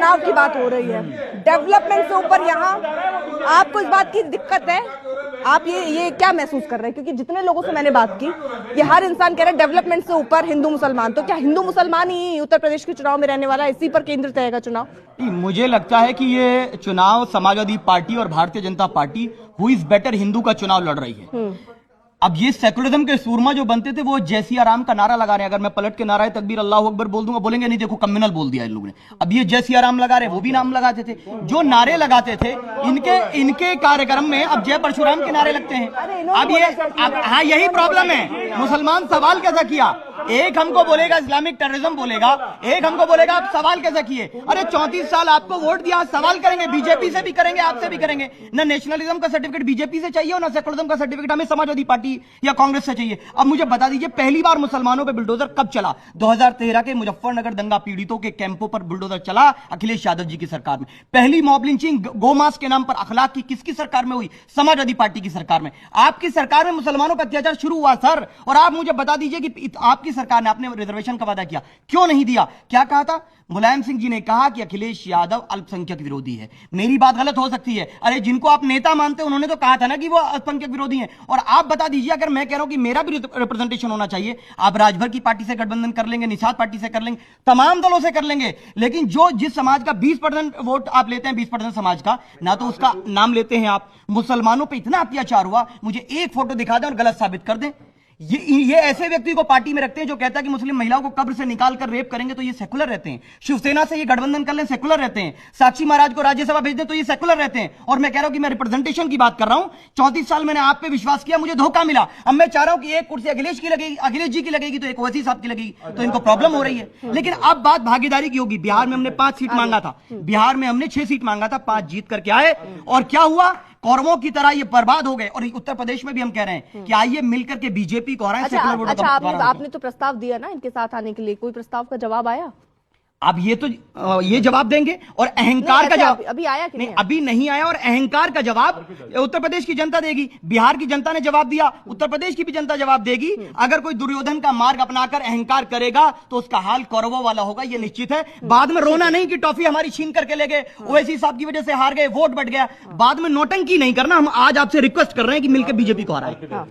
चुनाव की बात हो रही है, डेवलपमेंट से ऊपर यहाँ आपको इस बात की दिक्कत है, आप ये क्या महसूस कर रहे हैं? क्योंकि जितने लोगों से मैंने बात की, ये हर इंसान कह रहा है डेवलपमेंट से ऊपर हिंदू मुसलमान। तो क्या हिंदू मुसलमान ही उत्तर प्रदेश के चुनाव में रहने वाला है? इसी पर केंद्रित रहेगा चुनाव? मुझे लगता है कि ये चुनाव समाजवादी पार्टी और Bharatiya Janata party who is better Hindu का चुनाव लड़ रही है। अब ये सेकुलरिज्म के सूरमा जो बनते थे वो जय सिया राम का नारा लगा रहे हैं। अगर मैं पलट के नारा तकबीर अल्लाह अकबर बोल दूंगा, बोलेंगे नहीं देखो कम्युनल बोल दिया इन लोगों ने। अब ये जय सिया राम लगा रहे हैं, वो भी नाम लगाते थे। जो नारे लगाते थे इनके कार्यक्रम में अब जय परशुराम के नारे लगते हैं। अब हाँ, यही प्रॉब्लम है। मुसलमान सवाल कैसा किया? एक हमको बोलेगा इस्लामिक टेररिज्म बोलेगा, एक हमको बोलेगा आप सवाल कैसे किए। अरे 34 साल आपको वोट दिया, सवाल करेंगे, बीजेपी से भी करेंगे, आपसे भी करेंगे। ना नेशनलिज्म का सर्टिफिकेट बीजेपी से चाहिए और ना सेकुलरिज्म का सर्टिफिकेट हमें समाजवादी पार्टी या कांग्रेस से चाहिए। अब मुझे बता दीजिए पहली बार मुसलमानों पे बुलडोजर कब चला? 2013 के मुजफ्फरनगर दंगा पीड़ितों के कैंपों पर बुलडोजर चला अखिलेश यादव जी की सरकार में। पहली मॉब लिंचिंग गोमांस के नाम पर अखलाक की किसकी सरकार में हुई? समाजवादी पार्टी की सरकार में। आपकी सरकार में मुसलमानों पर अत्याचार शुरू हुआ सर। और आप मुझे बता दीजिए कि आपकी सरकार ने, आपने रिजर्वेशन का वादा किया, क्यों नहीं दिया? क्या कहा था? मुलायम सिंह जी ने कहा कि अखिलेश यादव अल्पसंख्यक विरोधी है। मेरी बात गलत हो सकती है, अरे जिनको आप नेता मानते हैं उन्होंने तो कहा था ना कि वो अल्पसंख्यक विरोधी हैं। और आप बता दीजिए, अगर मैं कह रहा हूं कि मेरा भी रिप्रेजेंटेशन होना चाहिए, आप राजभर की पार्टी से गठबंधन कर लेंगे, निषाद पार्टी से कर लेंगे, तमाम दलों से कर लेंगे, लेकिन जिस समाज का 20% वोट आप लेते हैं, 20% समाज का, ना तो उसका नाम लेते हैं आप। मुसलमानों पर इतना अत्याचार हुआ, मुझे एक फोटो दिखा दें और गलत साबित कर दें। ये ऐसे व्यक्ति को पार्टी में रखते हैं जो कहता है कि मुस्लिम महिलाओं को कब्र से निकाल कर रेप करेंगे तो ये सेकुलर रहते हैं। शिवसेना से ये गठबंधन कर लें, सेकुलर रहते हैं। साक्षी महाराज को राज्यसभा भेज दें तो ये सेकुलर रहते हैं। और मैं कह रहा हूं कि मैं रिप्रेजेंटेशन की बात कर रहा हूं। 34 साल मैंने आप पे विश्वास किया, मुझे धोखा मिला। अब मैं चाह रहा हूं कि एक कुर्सी अखिलेश की लगेगी, अखिलेश जी की लगेगी तो एक ओवैसी साहब की लगेगी, तो इनको प्रॉब्लम हो रही है। लेकिन अब बात भागीदारी की होगी। बिहार में हमने 5 सीट मांगा था, बिहार में हमने 6 सीट मांगा था, 5 जीत करके आए। और क्या हुआ? कौरवों की तरह ये बर्बाद हो गए। और उत्तर प्रदेश में भी हम कह रहे हैं कि आइए मिलकर के बीजेपी को हराएं। अच्छा, आपने तो प्रस्ताव दिया ना इनके साथ आने के लिए, कोई प्रस्ताव का जवाब आया? अब ये जवाब देंगे और अहंकार का जवाब अभी आया कि नहीं? अभी नहीं आया। और अहंकार का जवाब उत्तर प्रदेश की जनता देगी। बिहार की जनता ने जवाब दिया, उत्तर प्रदेश की भी जनता जवाब देगी। अगर कोई दुर्योधन का मार्ग अपनाकर अहंकार करेगा तो उसका हाल कौरवों वाला होगा, ये निश्चित है। बाद में रोना नहीं कि टॉफी हमारी छीन करके ले गए, ओवैसी साहब की वजह से हार गए, वोट बढ़ गया। बाद में नौटंकी नहीं करना। हम आज आपसे रिक्वेस्ट कर रहे हैं कि मिलकर बीजेपी को हराएं।